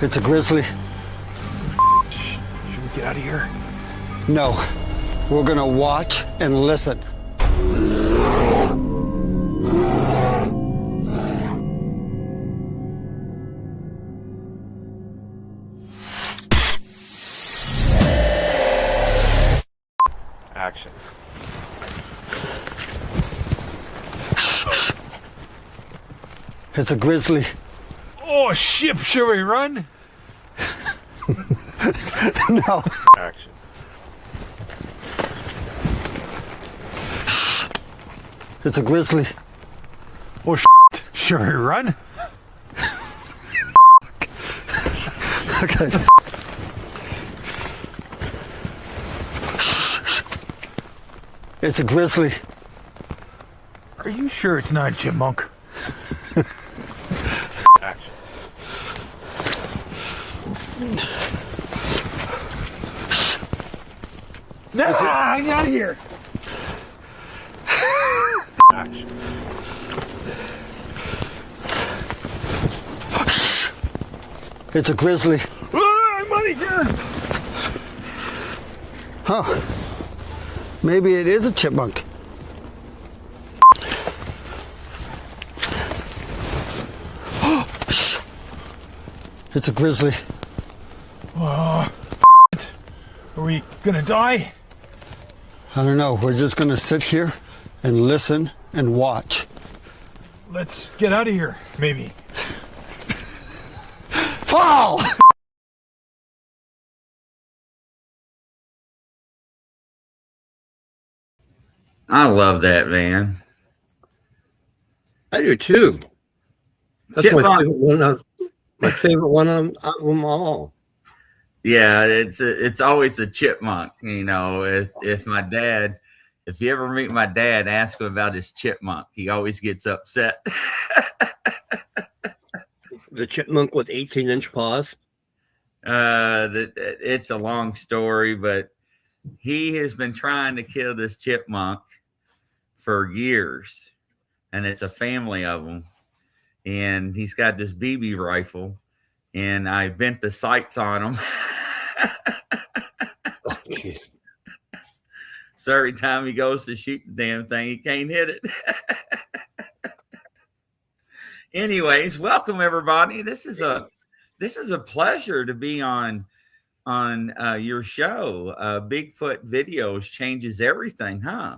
It's a grizzly. Should we get out of here? No, we're gonna watch and listen. Action. It's a grizzly. Oh, shit, should we run? No. Action. It's a grizzly. Oh, should we run? Okay. It's a grizzly. Are you sure it's not a chipmunk? Action. No, I'm out of here. Action. It's a grizzly. I'm out of here. Huh. Maybe it is a chipmunk. It's a grizzly. Are we gonna die? I don't know. We're just gonna sit here and listen and watch. Let's get out of here, maybe. Fall! I love that, man. I do too. That's my favorite one of them all. Yeah, it's always the chipmunk. You know, if my dad, if you ever meet my dad, ask him about his chipmunk. He always gets upset. The chipmunk with 18-inch paws. It's a long story, but he has been trying to kill this chipmunk for years, and it's a family of them. And he's got this BB rifle, and I bent the sights on him. Oh, jeez. So every time he goes to shoot the damn thing, he can't hit it. Anyways, welcome everybody. This is a pleasure to be on your show. Bigfoot Videos changes everything, huh?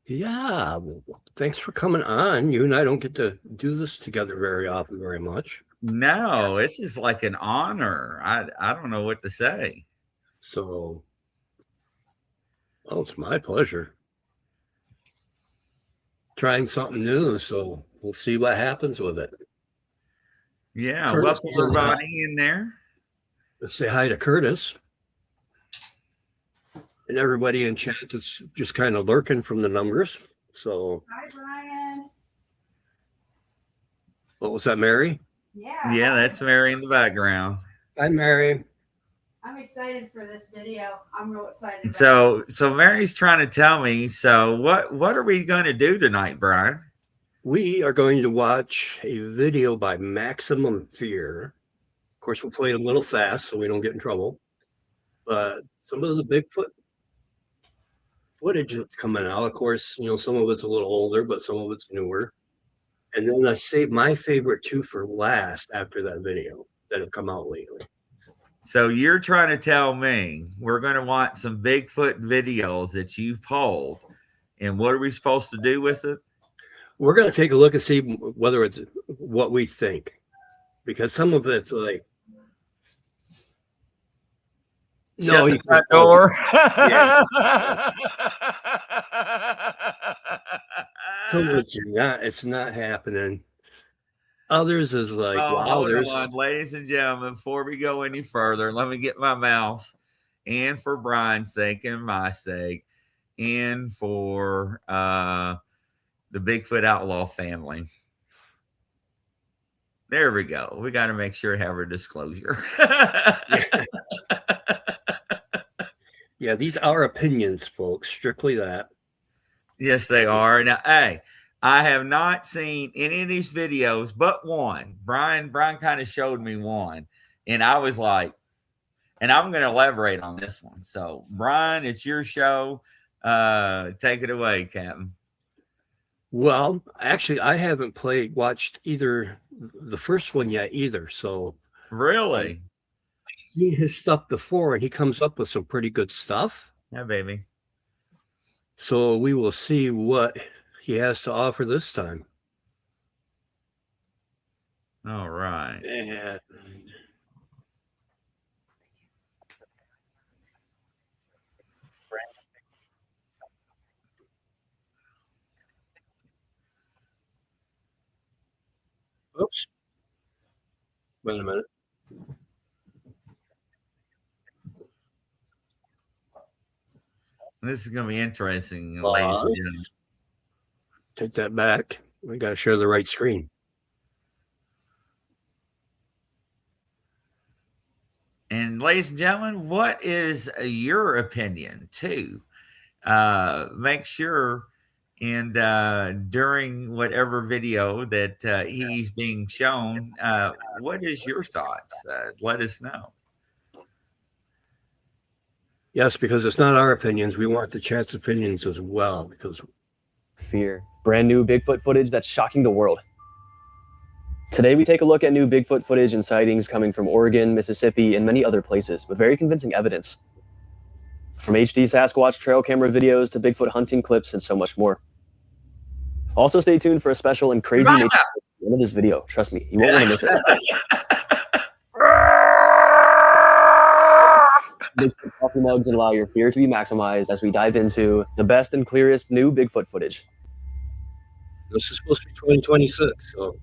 Yeah. Well, thanks for coming on. You and I don't get to do this together very often, very much. No, this is like an honor. I don't know what to say. So, well, it's my pleasure. Trying something new, so we'll see what happens with it. Yeah, Curtis, welcome everybody in there. Let's say hi to Curtis. And everybody in chat that's just kind of lurking from the numbers. So, hi, Brian. What was that, Mary? Yeah, that's Mary in the background. Hi, Mary. I'm excited for this video. I'm real excited. About So Mary's trying to tell me. So what are we going to do tonight, Brian? We are going to watch a video by Maximum Fear. Of course, we'll play it a little fast so we don't get in trouble. But some of the Bigfoot footage that's coming out, of course, you know, some of it's a little older, but some of it's newer. And then I saved my favorite two for last after that video that have come out lately. So you're trying to tell me we're going to watch some Bigfoot videos that you pulled, and what are we supposed to do with it? We're going to take a look and see whether it's what we think, because some of it's like, no, you front door. Yeah. Some of it's not happening. Others is like, wow, hold on, ladies and gentlemen, before we go any further, let me get my mouse. And for Brian's sake and my sake, and for the Bigfoot Outlaw family. There we go. We got to make sure to have our disclosure. Yeah, these are opinions, folks. Strictly that. Yes, they are. Now, hey, I have not seen any of these videos but one. Brian kind of showed me one, and I was like, and I'm going to elaborate on this one. So, Brian, it's your show. Take it away, Captain. Well, actually, I haven't watched either the first one yet either. So Really? I've seen his stuff before, and he comes up with some pretty good stuff. Yeah, baby. So we will see what he has to offer this time. All right. And oops. Wait a minute. This is going to be interesting, ladies and gentlemen. Take that back. We got to share the right screen. And ladies and gentlemen, what is your opinion too? Make sure and during whatever video that he's being shown, what is your thoughts? Let us know. Yes, because it's not our opinions. We want the chat's opinions as well. Because fear. Brand new Bigfoot footage that's shocking the world. Today we take a look at new Bigfoot footage and sightings coming from Oregon, Mississippi, and many other places with very convincing evidence. From HD Sasquatch trail camera videos to Bigfoot hunting clips and so much more. Also stay tuned for a special and crazy nature at the end of this video. Trust me, you won't want to miss it. Bigfoot coffee mugs and allow your fear to be maximized as we dive into the best and clearest new Bigfoot footage. this is supposed to be 2026. So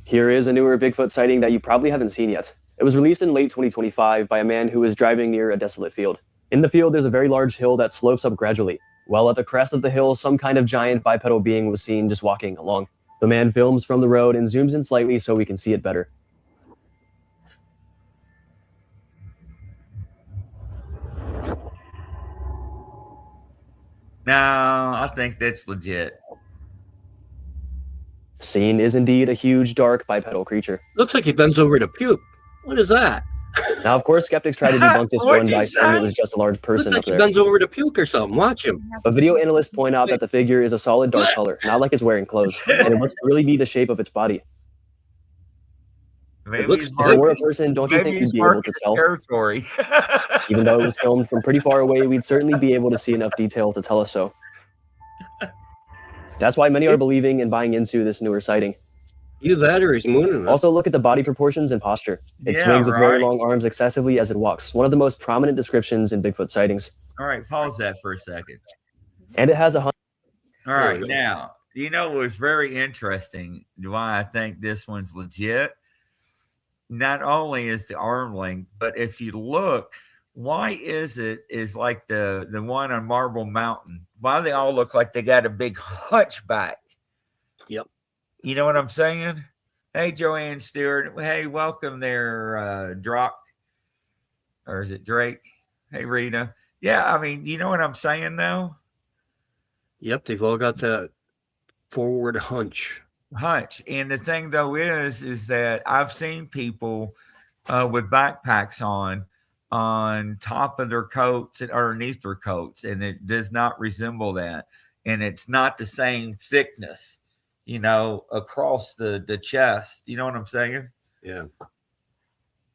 Here is a newer Bigfoot sighting that you probably haven't seen yet. It was released in late 2025 by a man who was driving near a desolate field. In the field, there's a very large hill that slopes up gradually. While at the crest of the hill, some kind of giant bipedal being was seen just walking along. The man films from the road and zooms in slightly so we can see it better. No, I think that's legit. Seen is indeed a huge, dark, bipedal creature. looks like he bends over to puke. What is that? Now, of course, skeptics try to debunk this What'd one you by saying say? it was just a large Looks person like up he there. bends over to puke or something. Watch him. But video analysts point out that the figure is a solid dark color, not like it's wearing clothes, and it looks to really be the shape of its body. Maybe looks he's If it were a marking- person, don't you maybe think he's you'd be able to marking tell? territory. Even though it was filmed from pretty far away, we'd certainly be able to see enough detail to tell us so. That's why many are believing and buying into this newer sighting. Either that or he's mooning us. Also, look at the body proportions and posture. It Yeah, swings its very right. long arms excessively as it walks, one of the most prominent descriptions in Bigfoot sightings. All right, pause that for a second. And it has a All There right, we go. now, you know what's very interesting, why I think this one's legit? Not only is the arm length, but if you look, why is like the one on Marble Mountain? Why they all look like they got a big hunchback? Yep. You know what I'm saying? Hey, Joanne Stewart. Hey, welcome there, Drock. Or is it Drake? Hey, Rita. Yeah, I mean, you know what I'm saying now? Yep, they've all got that forward hunch. And the thing though is that I've seen people with backpacks on top of their coats and underneath their coats, and it does not resemble that, and it's not the same thickness, you know, across the chest. You know what I'm saying? Yeah.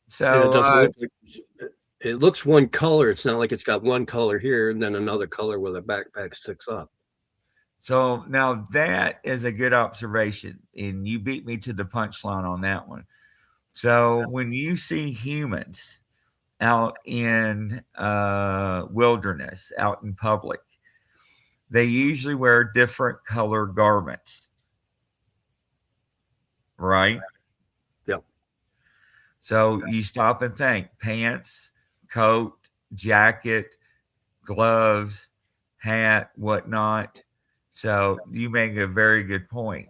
So it doesn't look like, it looks one color. It's not like it's got one color here and then another color where the backpack sticks up. So now that is a good observation, and you beat me to the punchline on that one. So when you see humans out in wilderness, out in public, they usually wear different color garments, right? Yep. So you stop and think: pants, coat, jacket, gloves, hat, whatnot. So you make a very good point.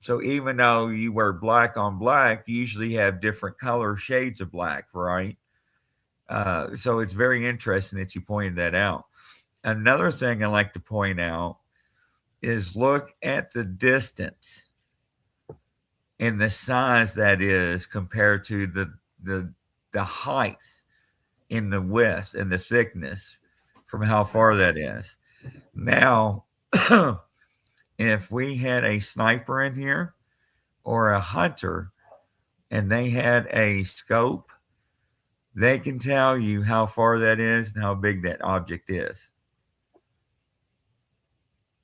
So even though you wear black on black, you usually have different color shades of black, right? So it's very interesting that you pointed that out. Another thing I like to point out is look at the distance and the size that is compared to the height in the width and the thickness from how far that is. Now, if we had a sniper in here or a hunter and they had a scope, they can tell you how far that is and how big that object is.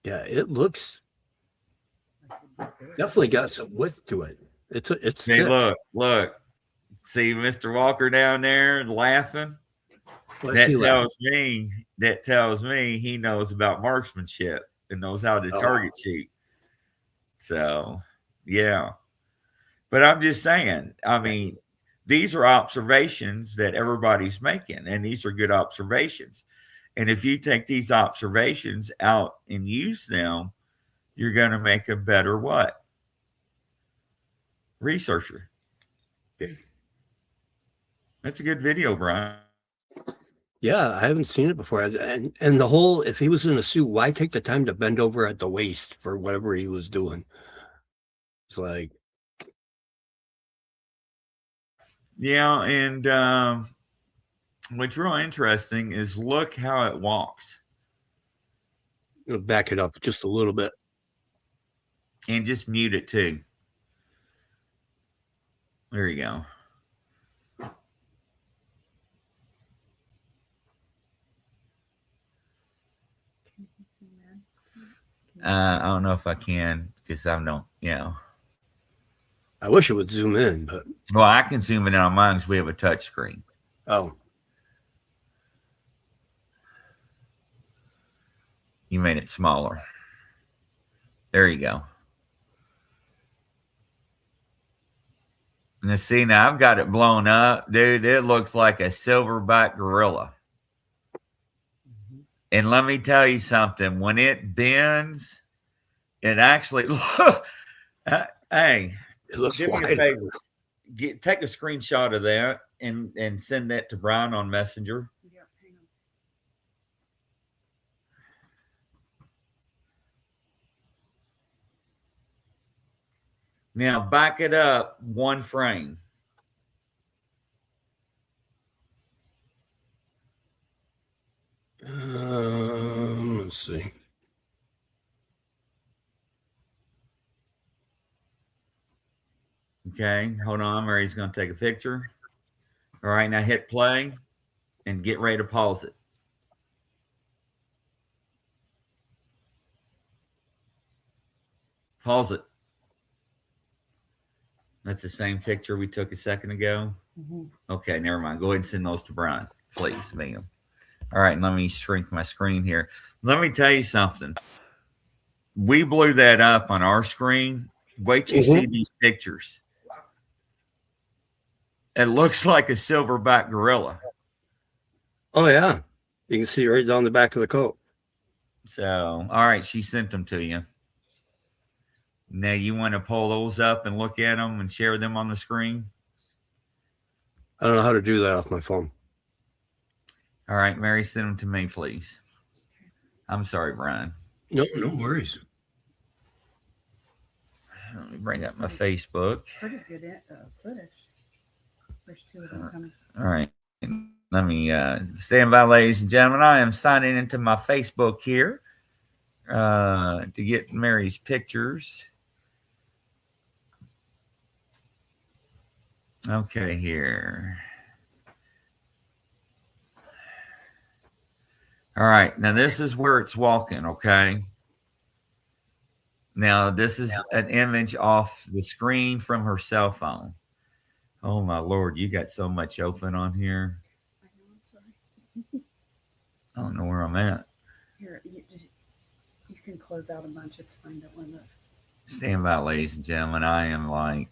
Yeah, it looks definitely got some width to it. It's Hey, thick. look. See Mr. Walker down there laughing? Why is he laughing? That tells me he knows about marksmanship and knows how to target shoot. So, yeah. But I'm just saying, I mean, these are observations that everybody's making, and these are good observations. And if you take these observations out and use them, you're going to make a better what? Researcher. Okay. That's a good video, Brian. Yeah, I haven't seen it before. And the whole, if he was in a suit, why take the time to bend over at the waist for whatever he was doing? It's like, Yeah, and what's real interesting is look how it walks. back it up just a little bit. And just mute it too. There you go. I don't know if I can because I don't, I wish it would zoom in, but. Well, I can zoom in on mine because we have a touch screen. Oh. You made it smaller. There you go. Now, see, now I've got it blown up. Dude, it looks like a silverback gorilla. And let me tell you something. When it bends, it actually... hey, it looks do me wide. a favor. Take a screenshot of that and send that to Brian on Messenger. Yeah, hang on. Now back it up one frame. Let's see. Okay, hold on. Mary's going to take a picture. All right, now hit play and get ready to pause it. Pause it. That's the same picture we took a second ago. Mm-hmm. Okay, never mind. Go ahead and send those to Brian, please, ma'am. All right, let me shrink my screen here. Let me tell you something. We blew that up on our screen. Wait till you see these pictures. It looks like a silverback gorilla. Oh, yeah. You can see right down the back of the coat. So, all right, she sent them to you. Now you want to pull those up and look at them and share them on the screen? I don't know how to do that off my phone. All right, Mary, send them to me, please. I'm sorry, Brian. No worries. Let me bring up my Facebook. Pretty good footage. There's two of them coming. All right. Let me stand by, ladies and gentlemen. I am signing into my Facebook here to get Mary's pictures. Okay, here. All right. Now, this is where it's walking, okay? Now, this is an image off the screen from her cell phone. Oh, my Lord. You got so much open on here. I know, I'm sorry. I don't know where I'm at. Here, you can close out a bunch. It's fine. Don't let it. Stand by, ladies and gentlemen. I am like...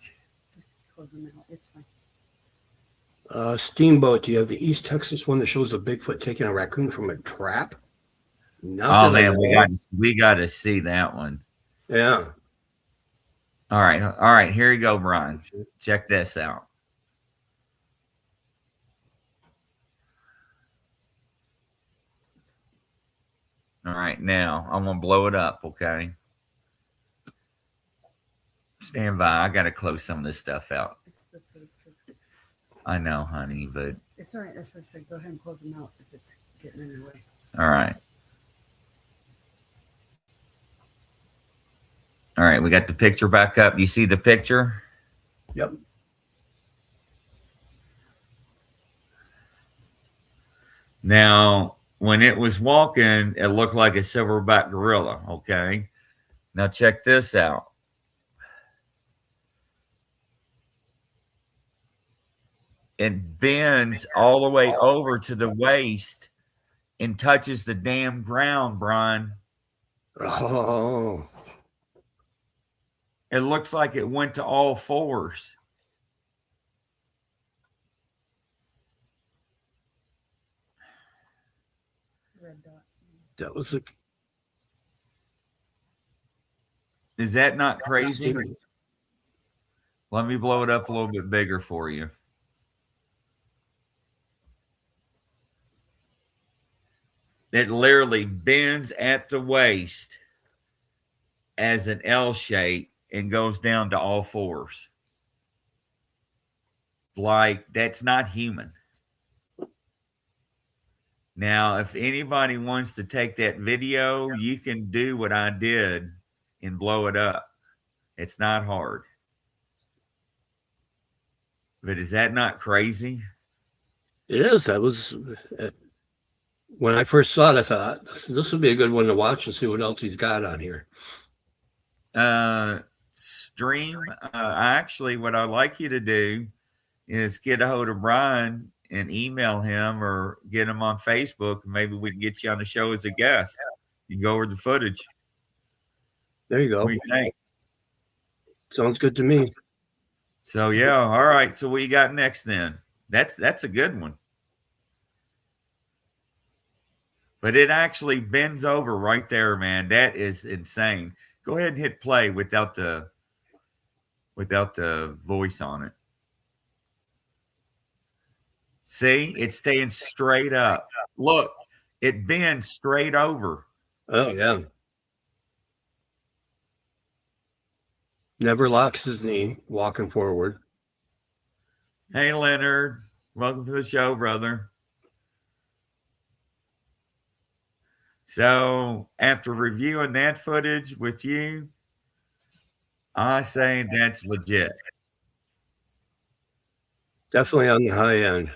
Just close them out. It's fine. Steamboat, do you have the East Texas one that shows a Bigfoot taking a raccoon from a trap? Oh, man, we got to see that one. Yeah. All right. Here you go, Brian. Check this out. All right, now I'm gonna blow it up. Okay. Stand by. I got to close some of this stuff out. It's the Facebook. I know, honey, but It's all right. That's what I said. Go ahead and close them out if it's getting in your way. all right. All right, we got the picture back up. You see the picture? Yep. Now, when it was walking, it looked like a silverback gorilla, okay? Now, check this out. It bends all the way over to the waist and touches the damn ground, Brian. Oh, It looks like it went to all fours. Red dot. that was a Is that not crazy? Let me blow it up a little bit bigger for you. It literally bends at the waist as an L shape and goes down to all fours. Like, that's not human. Now, if anybody wants to take that video, you can do what I did and blow it up. It's not hard. But is that not crazy? It is. That was when I first saw it. I thought this would be a good one to watch and see what else he's got on here. Stream. Actually, what I'd like you to do is get a hold of Brian and email him or get him on Facebook. And maybe we can get you on the show as a guest. You can go over the footage. There you go. What do you think? Sounds good to me. So yeah, all right. So what you got next then? That's a good one. But it actually bends over right there, man. That is insane. Go ahead and hit play without the voice on it. See, it's staying straight up. Look, it bends straight over. Oh yeah. Never locks his knee, walking forward. Hey, Leonard. Welcome to the show, brother. So after reviewing that footage with you, I say that's legit. Definitely on the high end.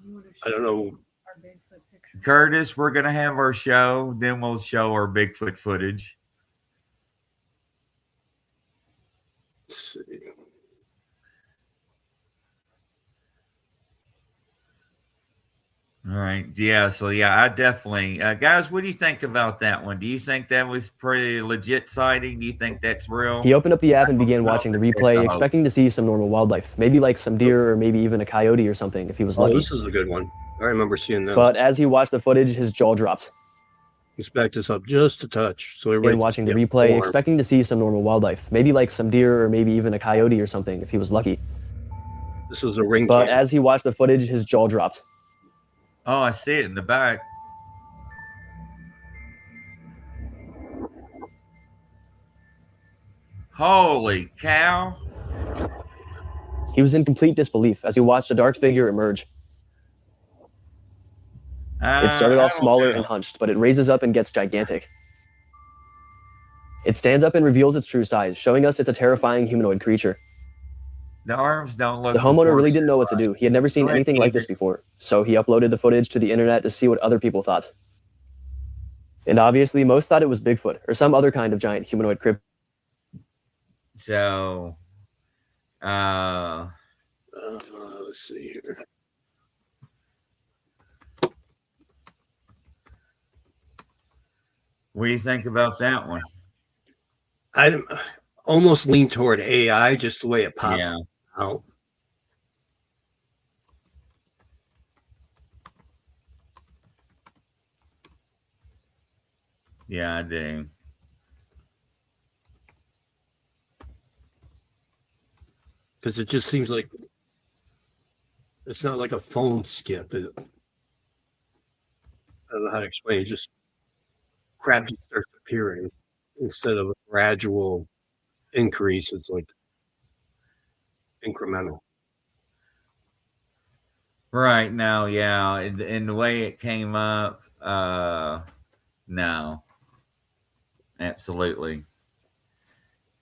You want to I don't know. our Bigfoot picture? Curtis, we're going to have our show. Then we'll show our Bigfoot footage. Let's see. All right. Yeah. So, yeah, I definitely. Guys, what do you think about that one? Do you think that was pretty legit sighting? Do you think that's real? He opened up the app and began watching the replay, expecting to see some normal wildlife, maybe like some deer or maybe even a coyote or something if he was Oh, lucky. this is a good one. I remember seeing that. But as he watched the footage, his jaw dropped. Let's back this up just a touch. So And watching the replay, expecting to see some normal wildlife, maybe like some deer or maybe even a coyote or something if he was lucky. This was a ring But camera. as he watched the footage, his jaw dropped. Oh, I see it in the back. Holy cow. He was in complete disbelief as he watched a dark figure emerge. It started off smaller and hunched, but it raises up and gets gigantic. It stands up and reveals its true size, showing us it's a terrifying humanoid creature. The arms don't look. The homeowner really didn't know what to do. He had never seen anything like this before, so he uploaded the footage to the internet to see what other people thought. And obviously, most thought it was Bigfoot or some other kind of giant humanoid cryptid. So, let's see here. what do you think about that one? I almost lean toward AI, just the way it pops Yeah. out. Yeah, I do. Because it just seems like it's not like a phone skip. I don't know how to explain it. Just crap just starts appearing instead of a gradual increase. It's like incremental. Right now, yeah. And the way it came up, no. Absolutely.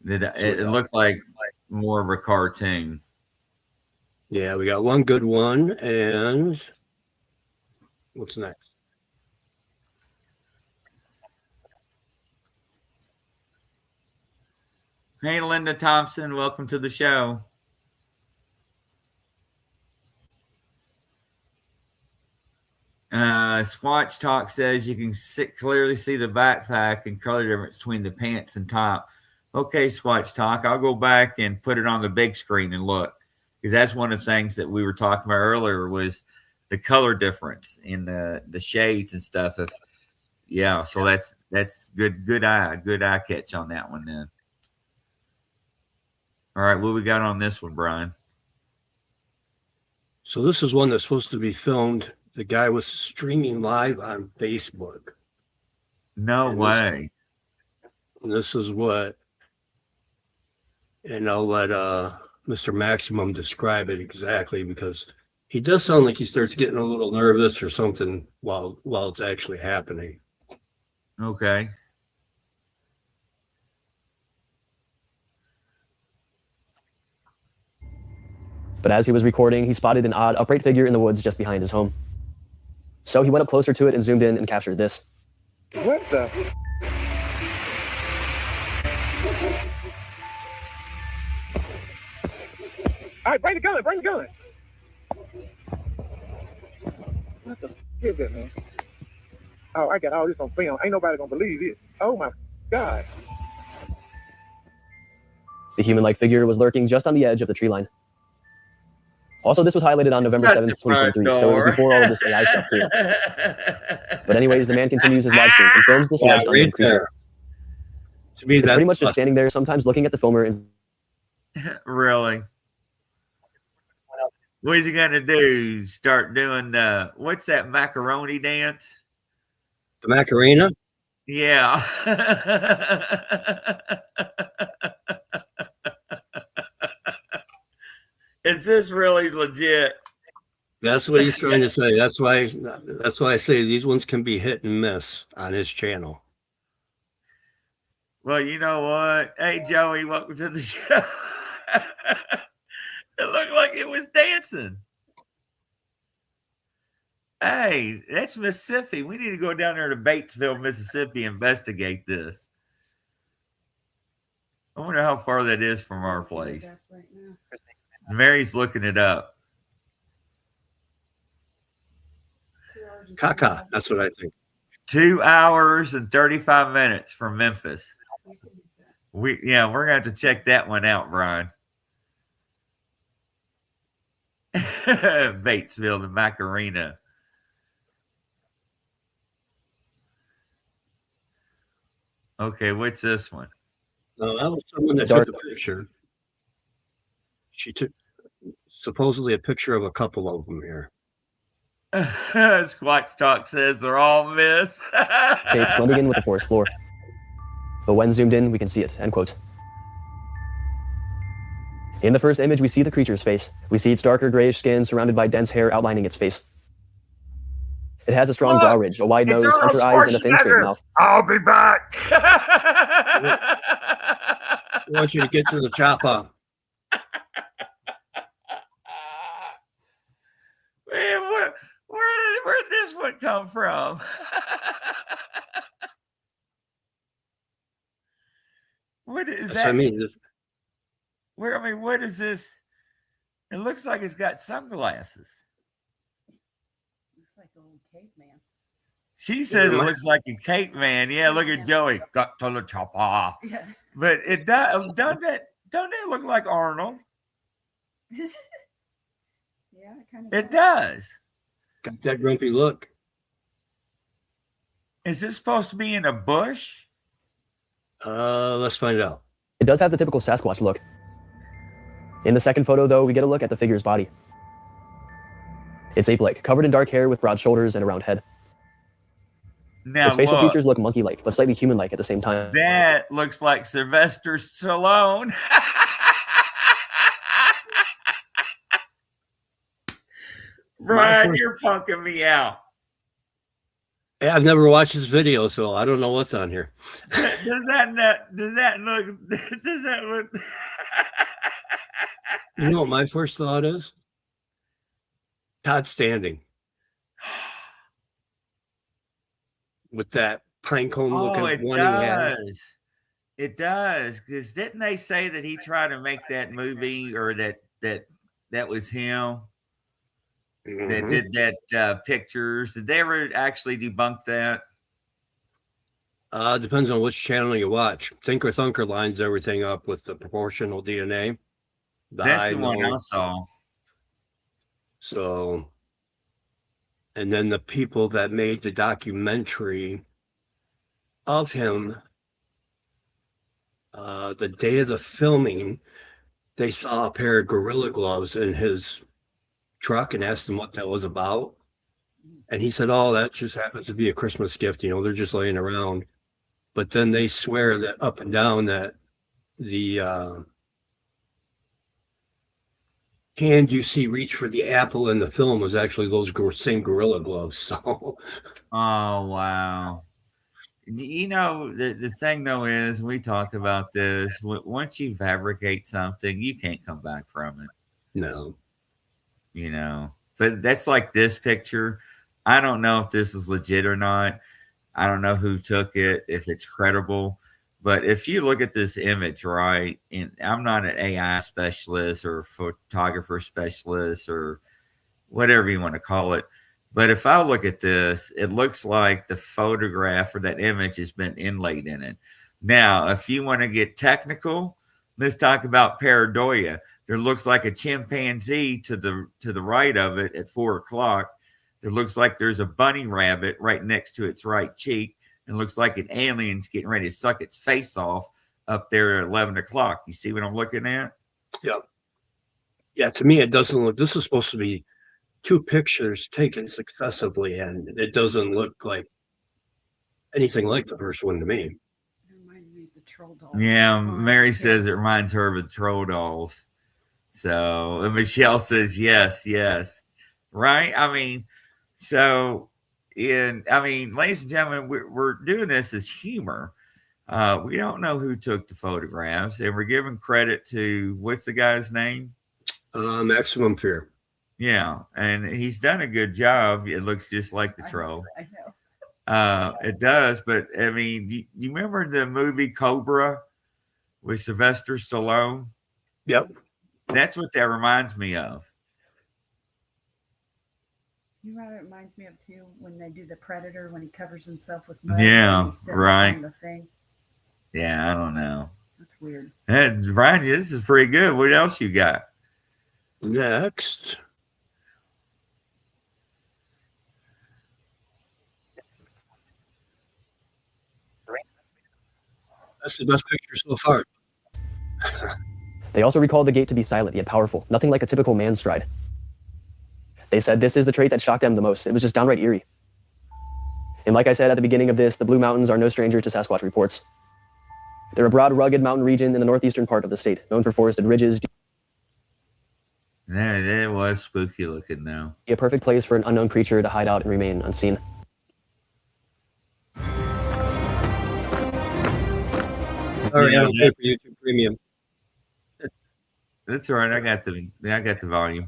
It looked like more of a cartoon. Yeah, we got one good one, and what's next? Hey, Linda Thompson, welcome to the show. Squatch Talk says you can clearly see the backpack and color difference between the pants and top. Okay, Squatch Talk, I'll go back and put it on the big screen and look, because that's one of the things that we were talking about earlier was the color difference in the shades and stuff. So that's good eye catch on that one then. All right, what we got on this one, Brian? So this is one that's supposed to be filmed. The guy was streaming live on Facebook. No way. This is what, and I'll let Mr. Maximum describe it exactly, because he does sound like he starts getting a little nervous or something while it's actually happening. Okay. But as he was recording, he spotted an odd upright figure in the woods just behind his home. So he went up closer to it and zoomed in and captured this. What the? All right, bring the gun, bring the gun. What the f is that, man? Oh, I got all this on film. Ain't nobody gonna believe this. Oh my God. The human-like figure was lurking just on the edge of the tree line. Also, this was highlighted on November 7th, 2023, so it was before all of this AI stuff too. But anyways, the man continues his live stream and films this alleged unknown creature. To me, it's that's pretty much just standing there, sometimes looking at the filmer and... Really? What is he gonna do? Start doing what's that macaroni dance? The Macarena? Yeah. Is this really legit? That's what he's trying to say. That's why I say these ones can be hit and miss on his channel. Well, you know what? Hey, Joey, welcome to the show. It looked like it was dancing. Hey, that's Mississippi. We need to go down there to Batesville, Mississippi, investigate this. I wonder how far that is from our place. Right now. Mary's looking it up. Caca, that's what I think. 2 hours and 35 minutes from Memphis. We're gonna have to check that one out, Brian. Batesville, the Macarena. Okay, what's this one? No, that was someone that took a picture. She took supposedly a picture of a couple of them here. Squatch Talk says they're all miss. tape blending in with the forest floor. But when zoomed in, we can see it, end quote. In the first image, we see the creature's face. We see its darker grayish skin surrounded by dense hair outlining its face. It has a strong brow ridge, a wide nose, hunter eyes, and a thin, straight mouth. I'll be back. I want you to get to the chopper. Man, where did this one come from? What is that? I mean, what is this? It looks like it's got sunglasses. Looks like an old caveman. She says it looks like a caveman. Yeah, look at Joey. Got to the chopper. Yeah. But it does. Don't that look like Arnold? Yeah, kind of. It does. got that grumpy look. Is this supposed to be in a bush? Let's find out. It does have the typical Sasquatch look. In the second photo, though, we get a look at the figure's body. It's ape-like, covered in dark hair with broad shoulders and a round head. Now, His facial look, features look monkey-like, but slightly human-like at the same time. that looks like Sylvester Stallone. Brian, you're punking me out. Yeah, I've never watched this video, so I don't know what's on here. Does that look? You know what my first thought is? Todd Standing. With that pine cone looking it one he had. does. It does, because didn't they say that he tried to make that movie, or that was him that did that pictures? Did they ever actually debunk that? Depends on which channel you watch. Thinker Thunker lines everything up with the proportional DNA. That's the one I saw. So, and then the people that made the documentary of him, the day of the filming, they saw a pair of gorilla gloves in his truck and asked him what that was about. And he said, oh, that just happens to be a Christmas gift. You know, they're just laying around. But then they swear that up and down that the hand you see reach for the apple in the film was actually those same gorilla gloves. So, oh wow! You know, the thing though is, we talk about this. Once you fabricate something, you can't come back from it. no. You know, but that's like this picture. I don't know if this is legit or not. I don't know who took it, if it's credible. But if you look at this image, right, and I'm not an AI specialist or photographer specialist or whatever you want to call it, but if I look at this, it looks like the photograph or that image has been inlaid in it. Now, if you want to get technical, let's talk about pareidolia. There looks like a chimpanzee to the right of it at 4 o'clock. There looks like there's a bunny rabbit right next to its right cheek. And looks like an alien's getting ready to suck its face off up there at 11 o'clock. You see what I'm looking at? Yep. Yeah, to me, it doesn't look, this is supposed to be two pictures taken successively, and it doesn't look like anything like the first one to me. It reminds me of the troll dolls. Yeah, Mary says it reminds her of the troll dolls. So, and Michelle says, yes. Right? I mean, so, ladies and gentlemen, we're doing this as humor. We don't know who took the photographs, and we're giving credit to, what's the guy's name? Maximum Fear. Yeah, and he's done a good job. It looks just like the troll. I know. It does, but I mean, you remember the movie Cobra with Sylvester Stallone? Yep. That's what that reminds me of. You know what it reminds me of too? When they do the Predator, when he covers himself with mud. Yeah, and he's sitting right. on the thing. Yeah, I don't know. That's weird. And Brian, this is pretty good. What else you got? Next. That's the best picture so far. They also recalled the gait to be silent yet powerful, nothing like a typical man's stride. They said this is the trait that shocked them the most. It was just downright eerie. And like I said at the beginning of this, the Blue Mountains are no stranger to Sasquatch reports. They're a broad, rugged mountain region in the northeastern part of the state, known for forested ridges. Yeah, it was spooky looking now. A perfect place for an unknown creature to hide out and remain unseen. All right, I'll pay for YouTube Premium. That's all right. I got the volume.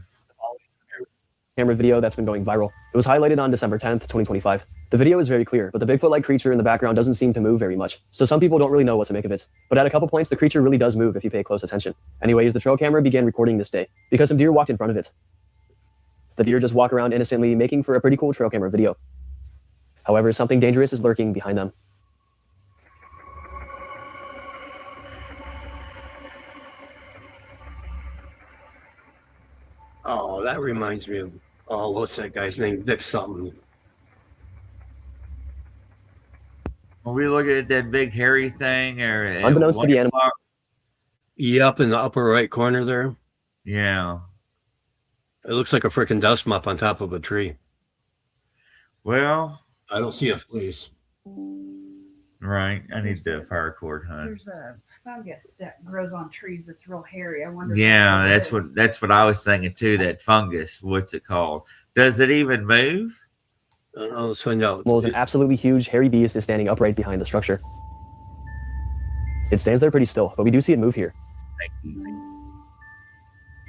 Camera video that's been going viral. It was highlighted on December 10th, 2025. The video is very clear, but the Bigfoot-like creature in the background doesn't seem to move very much. So some people don't really know what to make of it. But at a couple points, the creature really does move if you pay close attention. Anyways, the trail camera began recording this day because some deer walked in front of it. The deer just walk around innocently, making for a pretty cool trail camera video. However, something dangerous is lurking behind them. Oh, that reminds me of, what's that guy's name? Vic something. Are we looking at that big hairy thing, or Unbeknownst to the animal. Yep, in the upper right corner there. Yeah. It looks like a freaking dust mop on top of a tree. Well, I don't see a fleece. Right. I need There's the a- fire cord, huh? There's a fungus that grows on trees that's real hairy. I wonder. Yeah, if that's that's what I was thinking too. That fungus. What's it called? Does it even move? Let's find out. Animal is an absolutely huge hairy beast is standing upright behind the structure. It stands there pretty still, but we do see it move here. Thank you.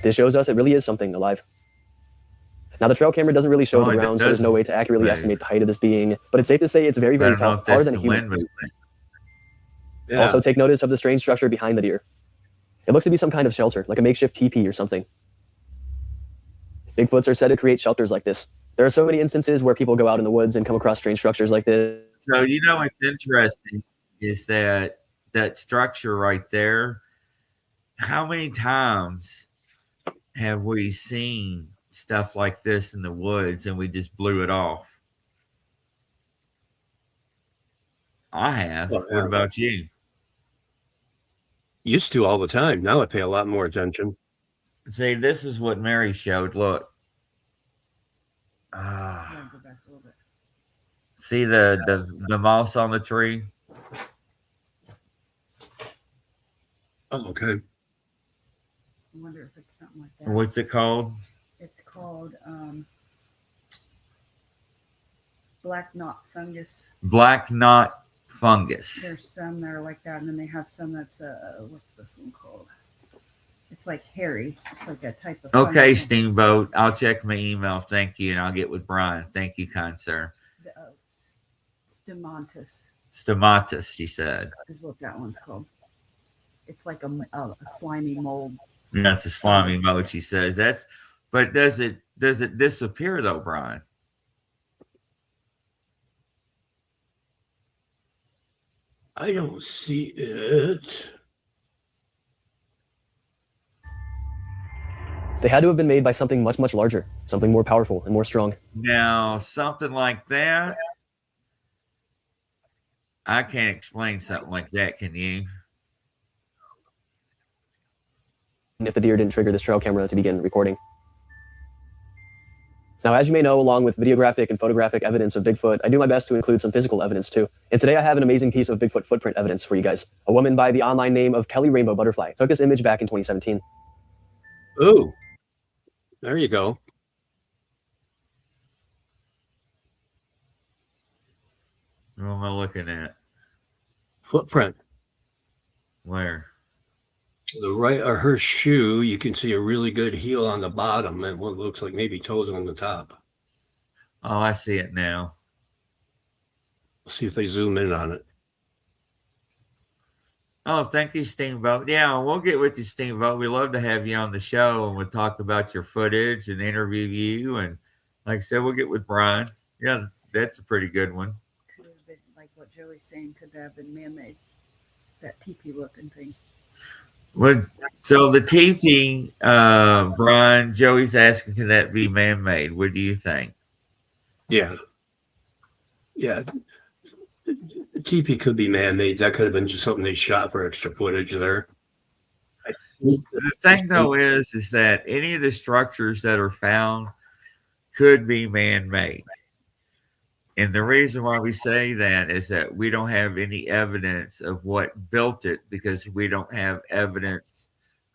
This shows us it really is something alive. Now, the trail camera doesn't really show Oh, the it ground, so there's no doesn't way to accurately move. estimate the height of this being, but it's safe to say it's very, I very don't know tall, if taller that's than a the human. wind movement. Yeah. Also, take notice of the strange structure behind the deer. It looks to be some kind of shelter, like a makeshift teepee or something. Bigfoots are said to create shelters like this. There are so many instances where people go out in the woods and come across strange structures like this. So what's interesting is that structure right there. How many times have we seen stuff like this in the woods and we just blew it off? I have. Well, What about you? Used to all the time. Now I pay a lot more attention. See, this is what Mary showed. Look. Yeah, go back a little bit. See the moss on the tree? Oh, okay. I wonder if it's something like that. What's it called? It's called black knot fungus. Black knot fungus. There's some that are like that, and then they have some that's what's this one called? It's like hairy. It's like a type of Okay, fungus. Steamboat. I'll check my email. Thank you, and I'll get with Brian. Thank you, kind sir. Stomatus Stomatus, she said. is what that one's called. It's like a slimy mold. That's a slimy mold, she says. But does it disappear though, Brian? I don't see it. They had to have been made by something much, much larger, something more powerful and more strong. Now, something like that, I can't explain something like that, can you? And if the deer didn't trigger this trail camera to begin recording. Now, as you may know, along with videographic and photographic evidence of Bigfoot, I do my best to include some physical evidence too. And today I have an amazing piece of Bigfoot footprint evidence for you guys. A woman by the online name of Kelly Rainbow Butterfly took this image back in 2017. Oh, there you go. What am I looking at? Footprint. Where? The right of her shoe, you can see a really good heel on the bottom and what looks like maybe toes on the top. Oh, I see it now. Let's see if they zoom in on it. Oh, thank you, Steamboat. Yeah, we'll get with you, Steamboat. We love to have you on the show, and we'll talk about your footage and interview you. And like I said, we'll get with Brian. Yeah, that's a pretty good one. Could have been like what Joey's saying. Could have been man-made. That teepee looking thing. Well, so the teepee, Brian, Joey's asking, can that be man-made? What do you think? Yeah. Yeah. The teepee could be man-made. That could have been just something they shot for extra footage there. The thing, though, is that any of the structures that are found could be man-made. And the reason why we say that is that we don't have any evidence of what built it because we don't have evidence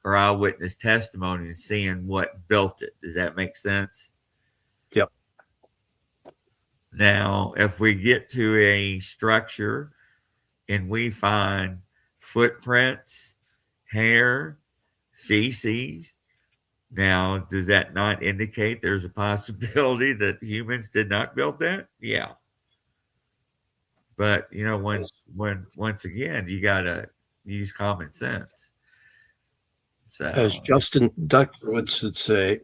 or eyewitness testimony and seeing what built it. Does that make sense? Yep. Now, if we get to a structure and we find footprints, hair, feces, now, does that not indicate there's a possibility that humans did not build that? Yeah. But, when once again, you got to use common sense. So, As Justin Duck would say,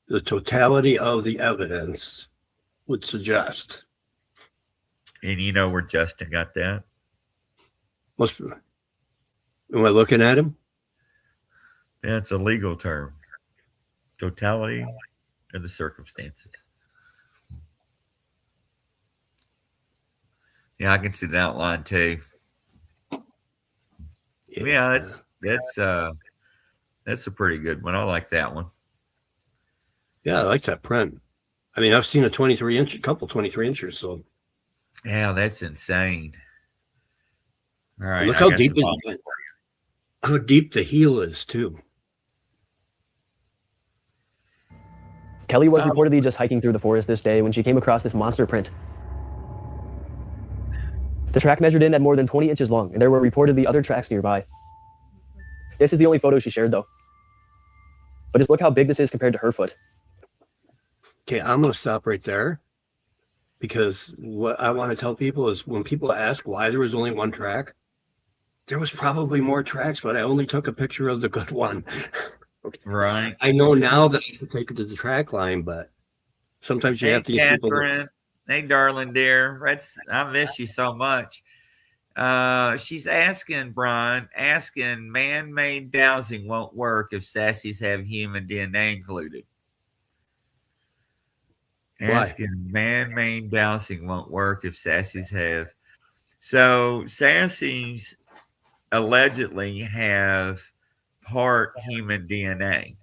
the totality of the evidence would suggest. and you know where Justin got that? Am I looking at him? That's a legal term. Totality of the circumstances. Yeah, I can see the outline too. Yeah, that's a pretty good one. I like that one. Yeah, I like that print. I mean, I've seen a 23 inch, couple 23 inches, so Yeah, that's insane. All right, Look I how got deep the how deep the heel is too. Kelly was Oh. reportedly just hiking through the forest this day when she came across this monster print. The track measured in at more than 20 inches long, and there were reportedly other tracks nearby. This is the only photo she shared, though. But just look how big this is compared to her foot. Okay, I'm gonna stop right there because what I want to tell people is when people ask why there was only one track, there was probably more tracks, but I only took a picture of the good one. right. I know now that I should take it to the track line, but sometimes you Hey, have to get people to, Catherine. Hey, darling dear. I miss you so much. She's asking, Brian, man-made dowsing won't work if sassies have human DNA included. why? Asking man-made dowsing won't work if sassies have. So sassies allegedly have part human DNA.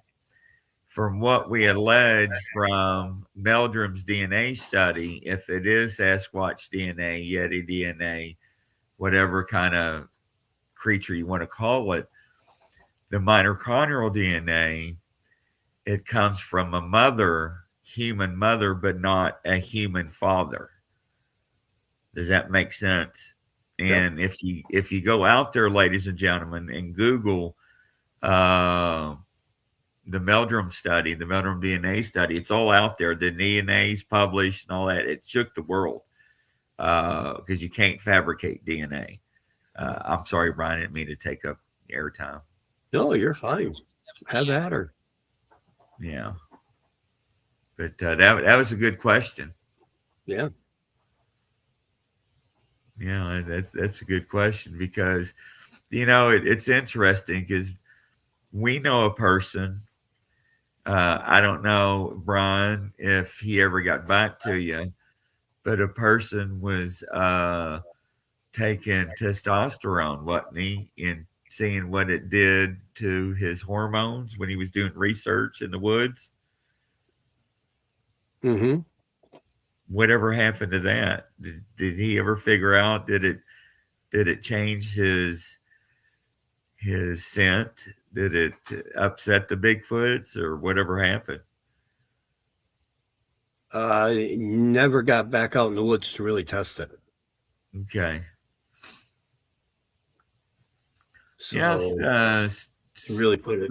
From what we allege from Meldrum's DNA study, if it is Sasquatch DNA, Yeti DNA, whatever kind of creature you want to call it, the mitochondrial DNA, it comes from a mother, human mother, but not a human father. Does that make sense? And Yep. if you go out there, ladies and gentlemen, and Google the Meldrum study, the Meldrum DNA study, it's all out there. The DNA is published and all that. It shook the world because you can't fabricate DNA. I'm sorry, Brian, I didn't mean to take up airtime. No, you're fine. Have at her. Yeah. But that was a good question. Yeah. Yeah, that's a good question because, it's interesting because we know a person. I don't know, Brian, if he ever got back to you, but a person was taking testosterone, wasn't he? And seeing what it did to his hormones when he was doing research in the woods. Mm-hmm. Whatever happened to that? Did he ever figure out? Did it change his scent? Did it upset the Bigfoots or whatever happened? Never got back out in the woods to really test it. Okay. So Yes. to really put it.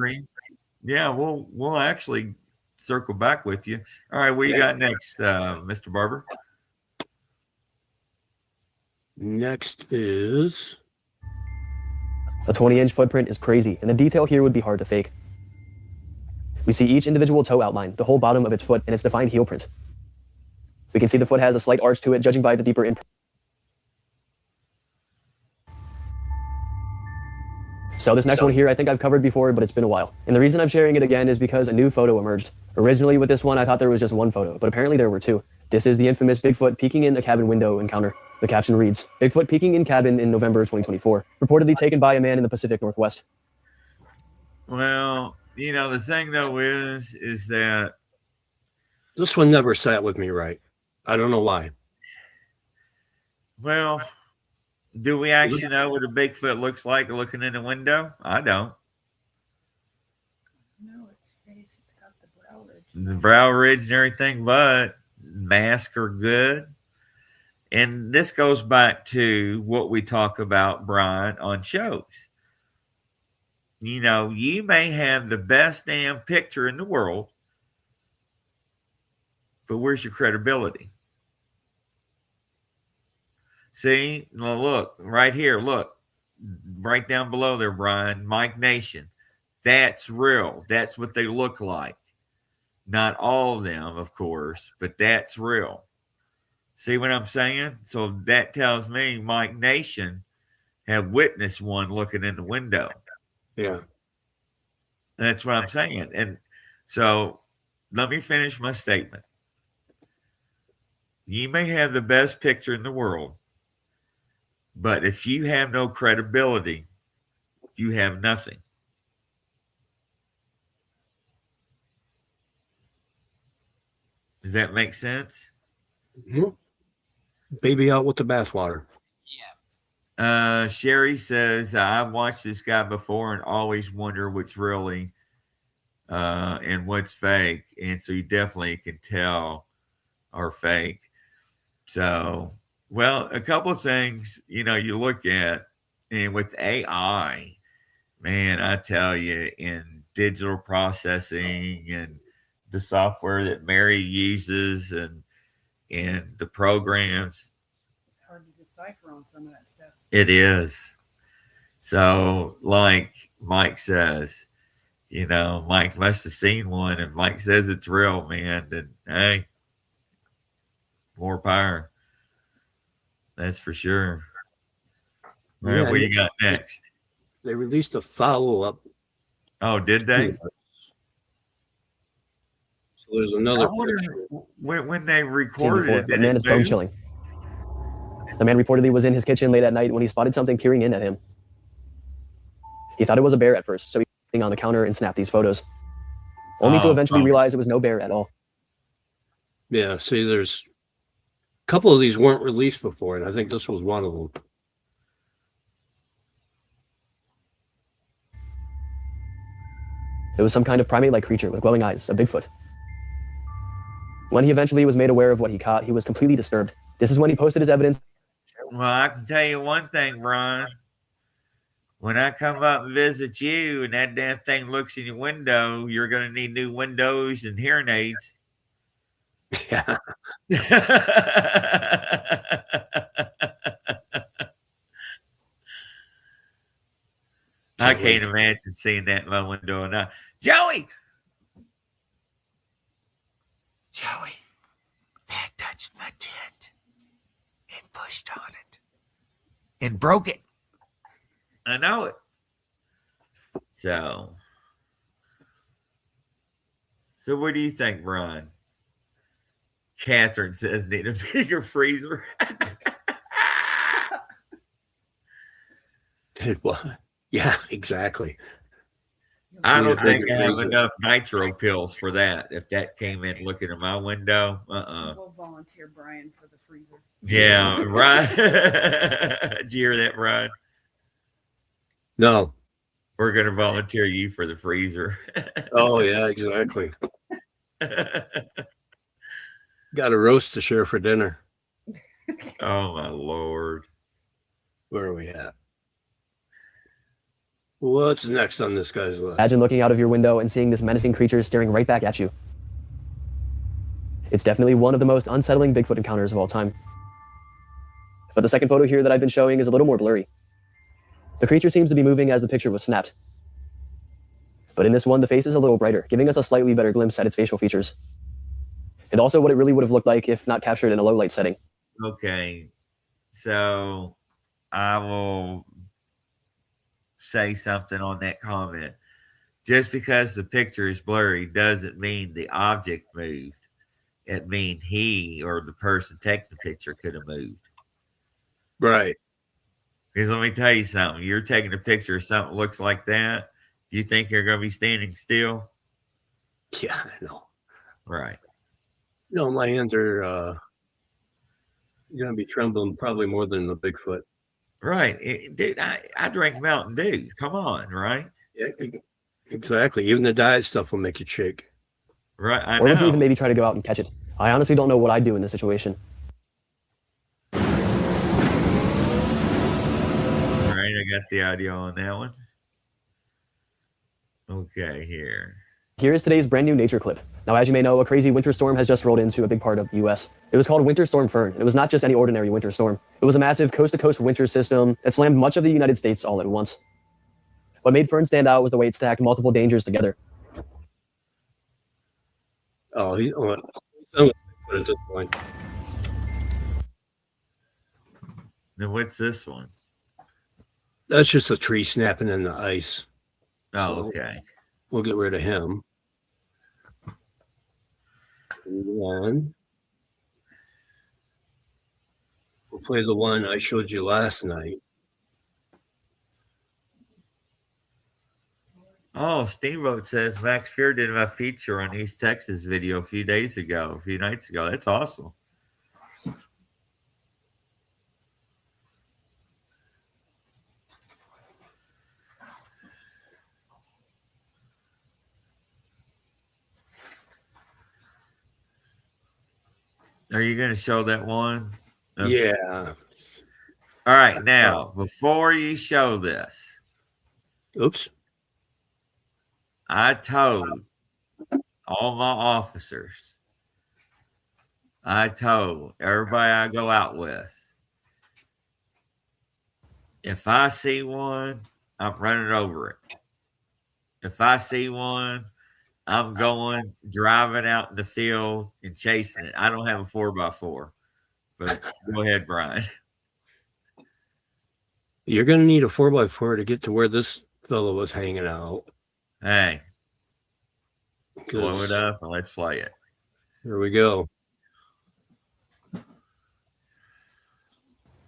Yeah, we'll actually circle back with you. All right, what you got next, Mr. Barber? Next is A 20-inch footprint is crazy, and the detail here would be hard to fake. We see each individual toe outline, the whole bottom of its foot, and its defined heel print. We can see the foot has a slight arch to it, judging by the deeper imprint. So this next one here, I think I've covered before, but it's been a while. And the reason I'm sharing it again is because a new photo emerged. Originally with this one, I thought there was just one photo, but apparently there were two. This is the infamous Bigfoot peeking in a cabin window encounter. The caption reads, Bigfoot peeking in cabin in November 2024, reportedly taken by a man in the Pacific Northwest. Well, the thing though is that this one never sat with me right. I don't know why. well, do we actually know what a Bigfoot looks like looking in a window? I don't. No, its face. It's got the brow ridge. The brow ridge and everything, but masks are good. And this goes back to what we talk about, Brian, on shows. You may have the best damn picture in the world, but where's your credibility? See, look right here. Look right down below there, Brian. Mike Nation. That's real. That's what they look like. Not all of them, of course, but that's real. See what I'm saying? So that tells me Mike Nation have witnessed one looking in the window. Yeah. That's what I'm saying. And so let me finish my statement. You may have the best picture in the world, but if you have no credibility, you have nothing. Does that make sense? Mm-hmm. Baby out with the bathwater. Sherry says, I've watched this guy before and always wonder what's really and what's fake. And so you definitely can tell are fake. So, well, a couple of things, you look at, and with AI, man, I tell you, in digital processing and the software that Mary uses and the programs, It's hard to decipher on some of that stuff. it is. So, like Mike says, Mike must have seen one. If Mike says it's real, man, then hey, more power. That's for sure. All right, Yeah, what do you got next? They released a follow-up. Oh, did they? So there's I another wonder picture. when they Seen recorded before, it. but Did man it is bone move? chilling. The man reportedly was in his kitchen late at night when he spotted something peering in at him. He thought it was a bear at first, so he was on the counter and snapped these photos, only to Oh, eventually oh. realize it was no bear at all. Yeah, see, there's a couple of these weren't released before, and I think this was one of them. It was some kind of primate-like creature with glowing eyes, a Bigfoot. When he eventually was made aware of what he caught, he was completely disturbed. This is when he posted his evidence. Well, I can tell you one thing, Brian. When I come up and visit you and that damn thing looks in your window, you're going to need new windows and hearing aids. Yeah. I can't imagine seeing that in my window now. Joey, that touched my tent and pushed on it and broke it. I know it. So what do you think, Brian? Catherine says need a bigger freezer. Yeah, exactly. I Need a don't think bigger I have freezer. enough nitro pills for that. If that came in looking at my window, We'll volunteer Brian for the freezer. Yeah, right. Did you hear that, Brian? No. We're going to volunteer you for the freezer. Oh, yeah, exactly. Got a roast to share for dinner. Oh, my Lord. Where are we at? What's next on this guy's list? Imagine looking out of your window and seeing this menacing creature staring right back at you. It's definitely one of the most unsettling Bigfoot encounters of all time. But the second photo here that I've been showing is a little more blurry. The creature seems to be moving as the picture was snapped. But in this one, the face is a little brighter, giving us a slightly better glimpse at its facial features. And also what it really would have looked like if not captured in a low light setting. Okay. So I will say something on that comment. Just because the picture is blurry doesn't mean the object moved. It means he or the person taking the picture could have moved. Right. Because let me tell you something. You're taking a picture of something that looks like that. Do you think you're going to be standing still? Yeah, I know. Right. No, my hands are going to be trembling probably more than the Bigfoot. Right. Dude, I drink Mountain Dew. Come on, right? Yeah, exactly. Even the diet stuff will make you shake. Right, I Or would you know. even maybe try to go out and catch it? I honestly don't know what I'd do in this situation. All right, I got the audio on that one. Okay, here. Here is today's brand new nature clip. Now, as you may know, a crazy winter storm has just rolled into a big part of the US. It was called Winter Storm Fern, and it was not just any ordinary winter storm. It was a massive coast-to-coast winter system that slammed much of the United States all at once. What made Fern stand out was the way it stacked multiple dangers together. Oh, he's at this point. Now, what's this one? That's just a tree snapping in the ice. Oh, So- okay. We'll get rid of him. One. We'll play the one I showed you last night. Oh, Steamboat says Max Fear did a feature on East Texas video a few nights ago. That's awesome. Are you going to show that one? Yeah. All right. Now, before you show this, Oops. I told all my officers, I told everybody I go out with, if I see one, I'm running over it. If I see one, I'm going driving out in the field and chasing it. I don't have a 4x4, but go ahead, Brian. You're going to need a 4x4 to get to where this fellow was hanging out. Hey, blow 'Cause- it up and let's play it. Here we go.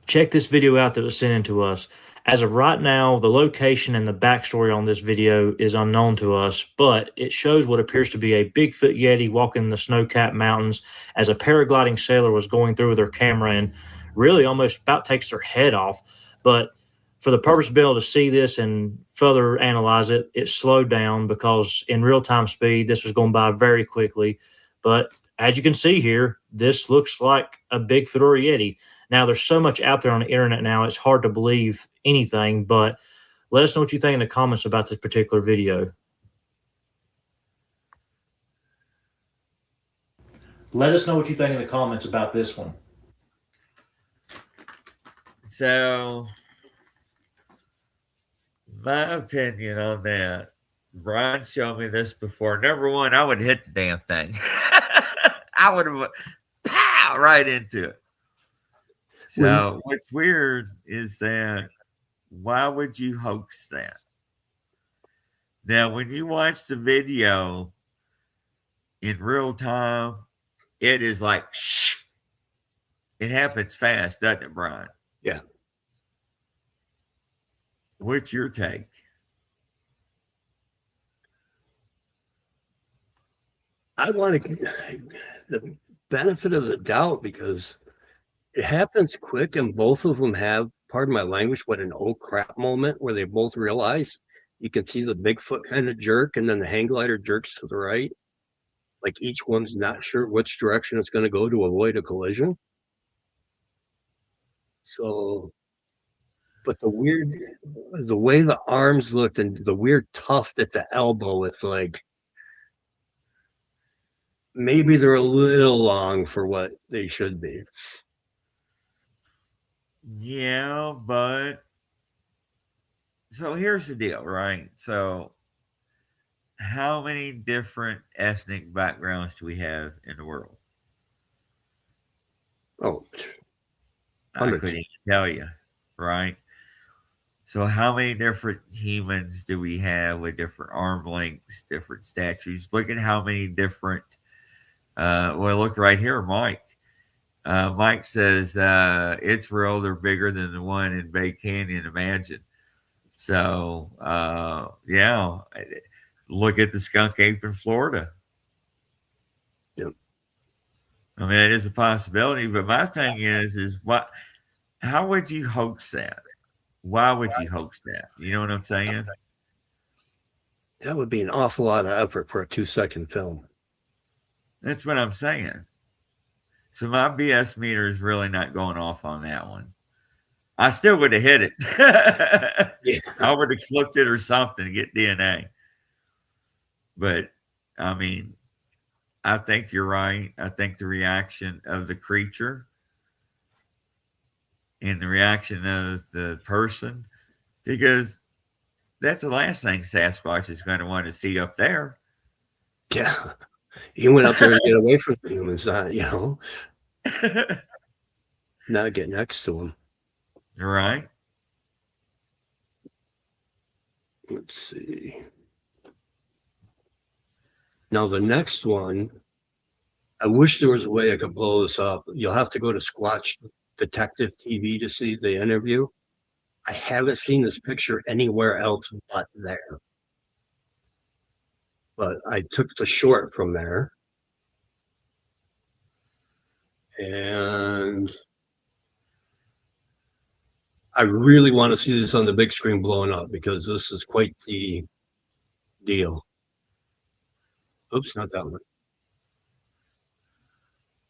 Check this video out that was sent in to us. As of right now, the location and the backstory on this video is unknown to us, but it shows what appears to be a Bigfoot Yeti walking the snow-capped mountains as a paragliding sailor was going through with their camera and really almost about takes their head off. But for the purpose of being able to see this and further analyze it, it slowed down because in real-time speed, this was going by very quickly. But as you can see here, this looks like a Bigfoot or a Yeti. Now, there's so much out there on the internet now, it's hard to believe anything, but let us know what you think in the comments about this particular video. Let us know what you think in the comments about this one. So, my opinion on that, Brian showed me this before. Number one, I would hit the damn thing. I would have pow right into it. So what's weird is that why would you hoax that? Now, when you watch the video in real time, it is like shh. It happens fast, doesn't it, Brian? Yeah. What's your take? I want to the benefit of the doubt because it happens quick and both of them have, pardon my language, what an oh crap moment where they both realize. You can see the Bigfoot kind of jerk and then the hang glider jerks to the right. Like each one's not sure which direction it's going to go to avoid a collision. So, but the way the arms looked and the weird tuft at the elbow, it's like, maybe they're a little long for what they should be. Yeah, but so here's the deal, right? So how many different ethnic backgrounds do we have in the world? Oh, I hundreds. couldn't even tell you, right? So how many different humans do we have with different arm lengths, different statues? Look at how many different well, look right here, Mike. Mike says it's real. They're bigger than the one in Bay Canyon. Imagine. So yeah, look at the skunk ape in Florida. Yep. I mean, it is a possibility. But my thing is what? How would you hoax that? Why would you hoax that? You know what I'm saying? That would be an awful lot of effort for a 2-second film. That's what I'm saying. So my BS meter is really not going off on that one. I still would have hit it. Yeah. I would have flipped it or something to get DNA. But, I mean, I think you're right. I think the reaction of the creature and the reaction of the person, because that's the last thing Sasquatch is going to want to see up there. Yeah. He went up there to get away from the humans, not get next to them. Right? Let's see. Now, the next one, I wish there was a way I could blow this up. You'll have to go to Squatch Detective TV to see the interview. I haven't seen this picture anywhere else but there. But I took the short from there. And I really want to see this on the big screen blowing up because this is quite the deal. Oops, not that one.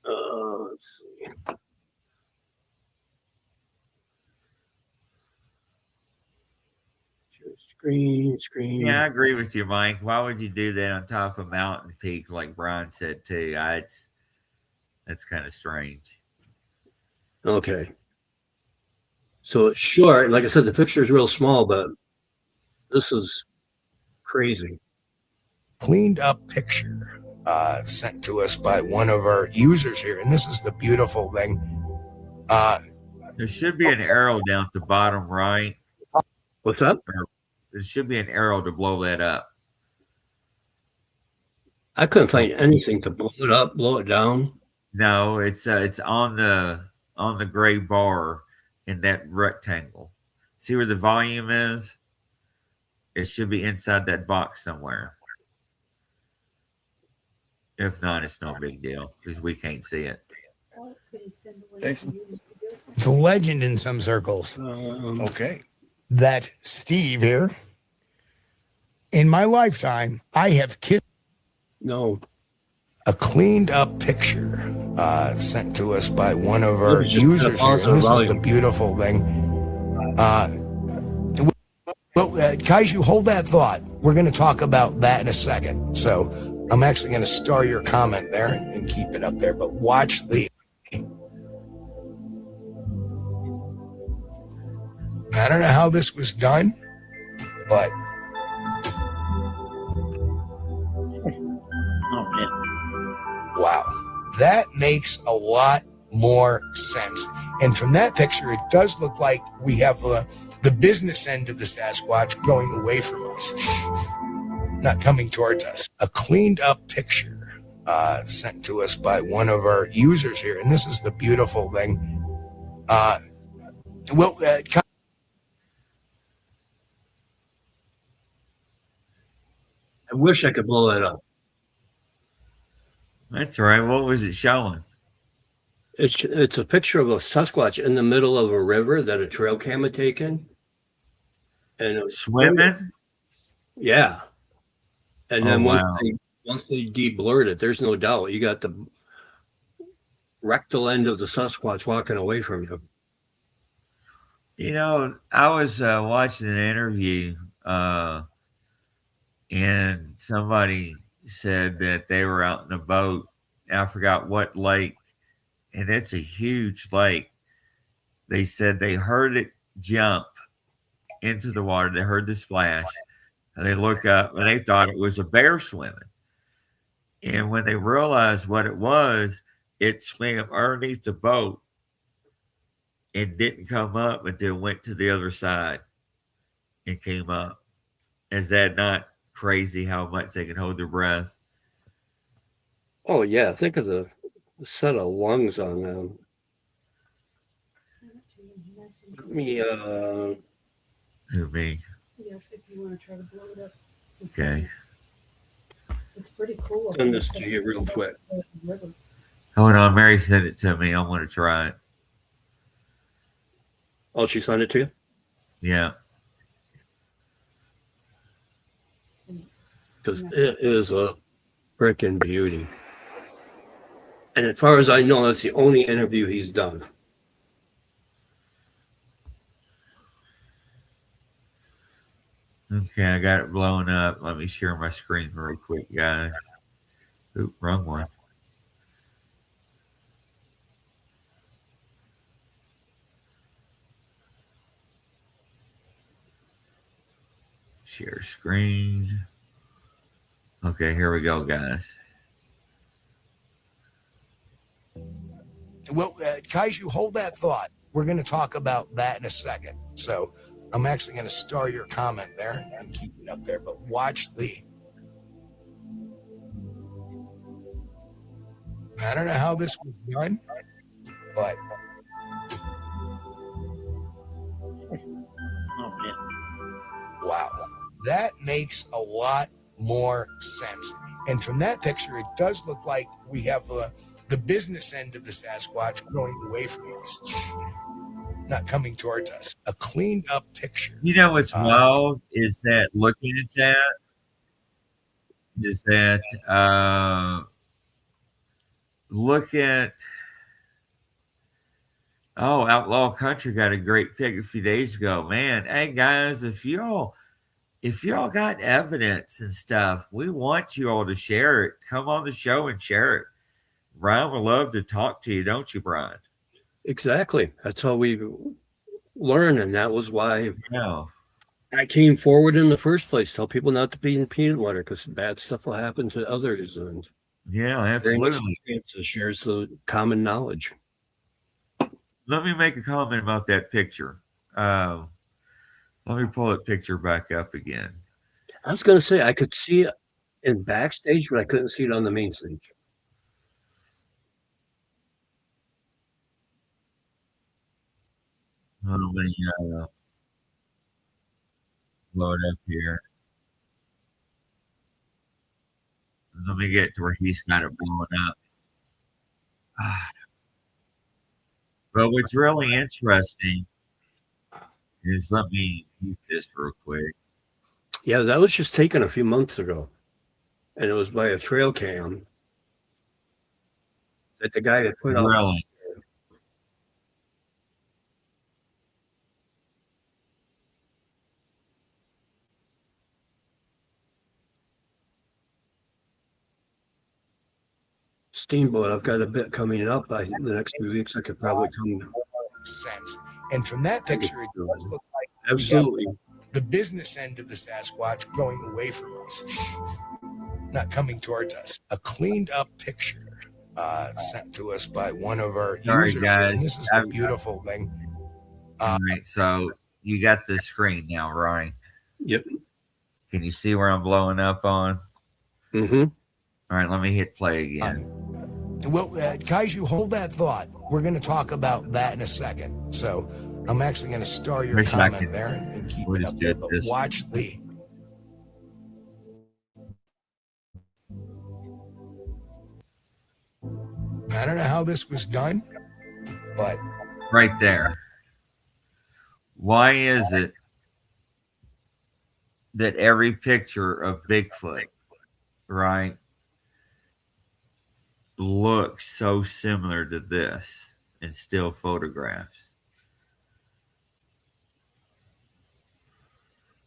Let's Let's see. Screen. Yeah, I agree with you, Mike. Why would you do that on top of a mountain peak, like Brian said too? That's kind of strange. Okay. So it's short. Like I said, the picture is real small, but this is crazy. Cleaned up picture sent to us by one of our users here. And this is the beautiful thing. There should be an arrow down at the bottom right. What's up? There should be an arrow to blow that up. I couldn't find anything to blow it up, blow it down. No, it's on the gray bar in that rectangle. See where the volume is? It should be inside that box somewhere. If not, it's no big deal because we can't see it. It's a legend in some circles. Okay. That Steve here, in my lifetime, I have kissed. No. A cleaned up picture sent to us by one of our users here. And this is the beautiful thing. Kaiju, hold that thought. We're going to talk about that in a second. So I'm actually going to star your comment there and keep it up there. But watch the. I don't know how this was done, but. Oh, man. Wow. That makes a lot more sense. And from that picture, it does look like we have the business end of the Sasquatch going away from us, not coming towards us. A cleaned up picture sent to us by one of our users here. And this is the beautiful thing. I wish I could blow that up. That's right. What was it showing? It's a picture of a Sasquatch in the middle of a river that a trail cam had taken. And it was Swimming? Yeah. And then wow. once they de-blurred it, there's no doubt you got the rectal end of the Sasquatch walking away from you. You know, I was watching an interview and somebody said that they were out in a boat. I forgot what lake, and it's a huge lake. They said they heard it jump into the water. They heard the splash, and they look up, and they thought it was a bear swimming. And when they realized what it was, it swam underneath the boat and didn't come up until it went to the other side and came up. Is that not crazy how much they can hold their breath? Oh yeah, think of the set of lungs on them. Let me Who, me? Yeah, if you want to try to blow it up. Okay. It's pretty cool. send this to you real quick. Hold on, Mary sent it to me. I want to try it. Oh, she sent it to you? Yeah. Because it is a freaking beauty. And as far as I know, that's the only interview he's done. Okay, I got it blown up. Let me share my screen real quick, guys. Oop, wrong one. Share screen. Okay, here we go, guys. Well, Kaiju, hold that thought. We're going to talk about that in a second. So I'm actually going to star your comment there and keep it up there. But watch the. I don't know how this was done, but. Oh, man. Wow. That makes a lot more sense. And from that picture, it does look like we have the business end of the Sasquatch going away from us, not coming towards us. A cleaned up picture. You know what's wild is that looking at that is that look at Oh, Outlaw Country got a great pic a few days ago. Man, hey guys, if y'all got evidence and stuff, we want you all to share it. Come on the show and share it. Brian would love to talk to you, don't you, Brian? Exactly. That's how we learn, and that was why Yeah. I came forward in the first place. Tell people not to be in peanut butter because bad stuff will happen to others, and Yeah, sharing absolutely. experiences shares the common knowledge. Let me make a comment about that picture. Let me pull that picture back up again. I was going to say I could see it in backstage, but I couldn't see it on the main stage. Let me load up here. Let me get to where he's got it blowing up. But what's really interesting is, let me use this real quick. Yeah, that was just taken a few months ago, and it was by a trail cam that the guy had put out. Really? Steamboat, I've got a bit coming up. In the next few weeks, I could probably come. Sense. And from that picture, it does look like we have Absolutely. the business end of the Sasquatch going away from us, not coming towards us. A cleaned up picture sent to us by one of our Sorry, users. guys. And this is the beautiful thing. All right, so you got the screen now, right? Yep. Can you see where I'm blowing up on? Mm-hmm. All right, let me hit play again. Well, Kaiju, hold that thought. We're going to talk about that in a second. So I'm actually going to star your comment there and keep it up there. But watch the. I don't know how this was done, but right there. Why is it that every picture of Bigfoot, right, looks so similar to this in still photographs?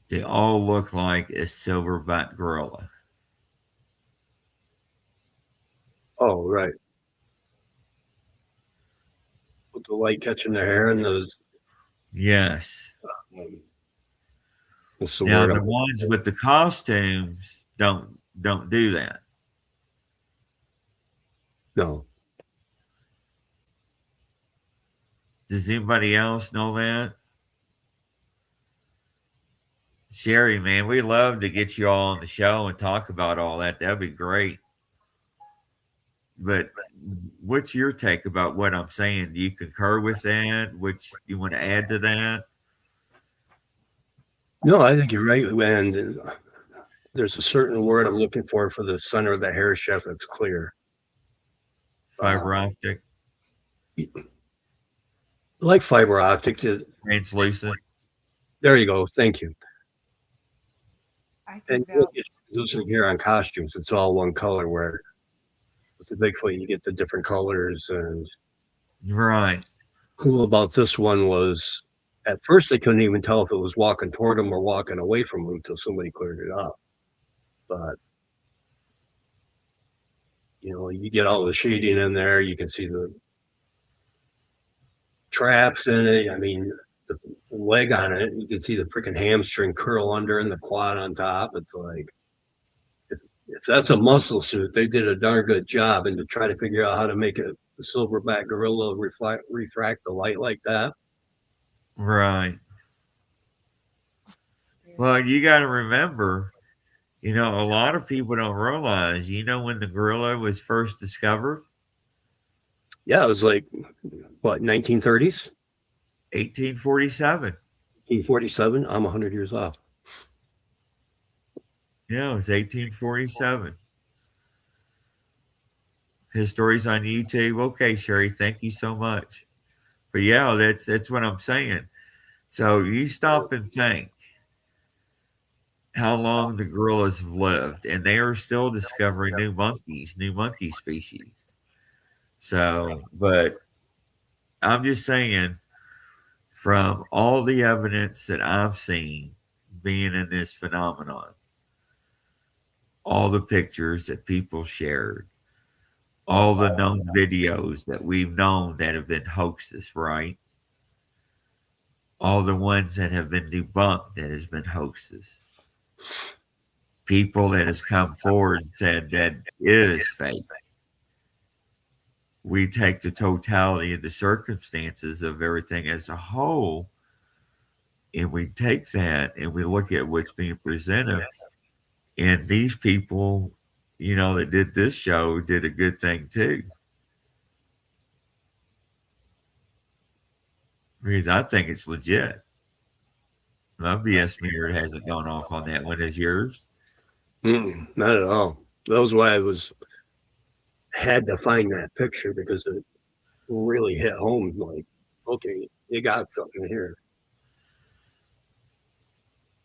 They all look like a silverback gorilla. Oh, right. With the light catching their hair and the. Yes. What's the Now word? the ones with the costumes don't do that. No. Does anybody else know that? Sherry, man, we love to get you all on the show and talk about all that. That'd be great. But what's your take about what I'm saying? Do you concur with that? Which you want to add to that? No, I think you're right. And there's a certain word I'm looking for the center of the hair shaft that's clear. Fiber optic? Like fiber optic. Translucent? There you go. Thank you. I And think losing here on costumes, it's all one color, where with the Bigfoot, you get the different colors. And right. Cool about this one was, at first they couldn't even tell if it was walking toward them or walking away from them until somebody cleared it up. But you get all the shading in there. You can see the traps in it. I mean, the leg on it, you can see the freaking hamstring curl under and the quad on top. It's like, if that's a muscle suit, they did a darn good job. And to try to figure out how to make a silverback gorilla refract the light like that. Right. Well, you got to remember, a lot of people don't realize, when the gorilla was first discovered? Yeah, it was like, what, 1930s? 1847. 1847? I'm 100 years off. Yeah, it was 1847. His story's on YouTube. Okay, Sherry, thank you so much. But yeah, that's what I'm saying. So you stop and think how long the gorillas have lived, and they are still discovering new monkey species. So, but I'm just saying, from all the evidence that I've seen being in this phenomenon, all the pictures that people shared, all the known videos that we've known that have been hoaxes, right? All the ones that have been debunked that has been hoaxes. People that has come forward and said that is fake. We take the totality of the circumstances of everything as a whole, and we take that and we look at what's being presented. And these people, that did this show did a good thing too. Because I think it's legit. My BS meter hasn't gone off on that one. Has yours? Not at all. That was why I had to find that picture, because it really hit home. Like, okay, you got something here.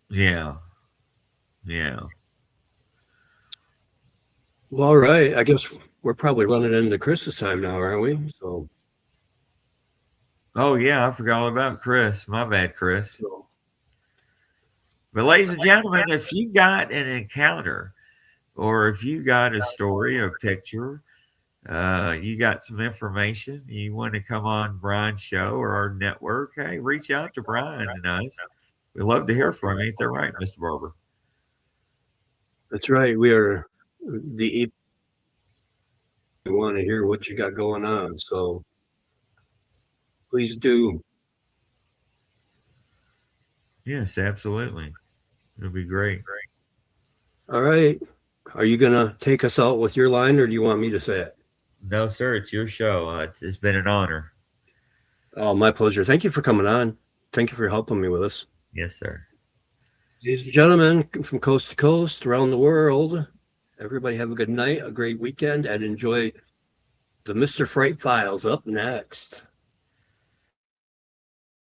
Yeah. Well, all right. I guess we're probably running into Christmas time now, aren't we? So. Oh yeah, I forgot all about Chris. My bad, Chris. But ladies and gentlemen, if you got an encounter, or if you got a story, a picture, you got some information, you want to come on Brian's show or our network, hey, reach out to Brian and us. We'd love to hear from you. Ain't that right, Mr. Barber? That's right. We are we want to hear what you got going on. So please do. Yes, absolutely. It'll be great. All right. Are you going to take us out with your line, or do you want me to say it? No, sir. It's your show. It's been an honor. Oh, my pleasure. Thank you for coming on. Thank you for helping me with this. Yes, sir. Ladies and gentlemen, from coast to coast, around the world, everybody have a good night, a great weekend, and enjoy the Mr. Fright Files up next.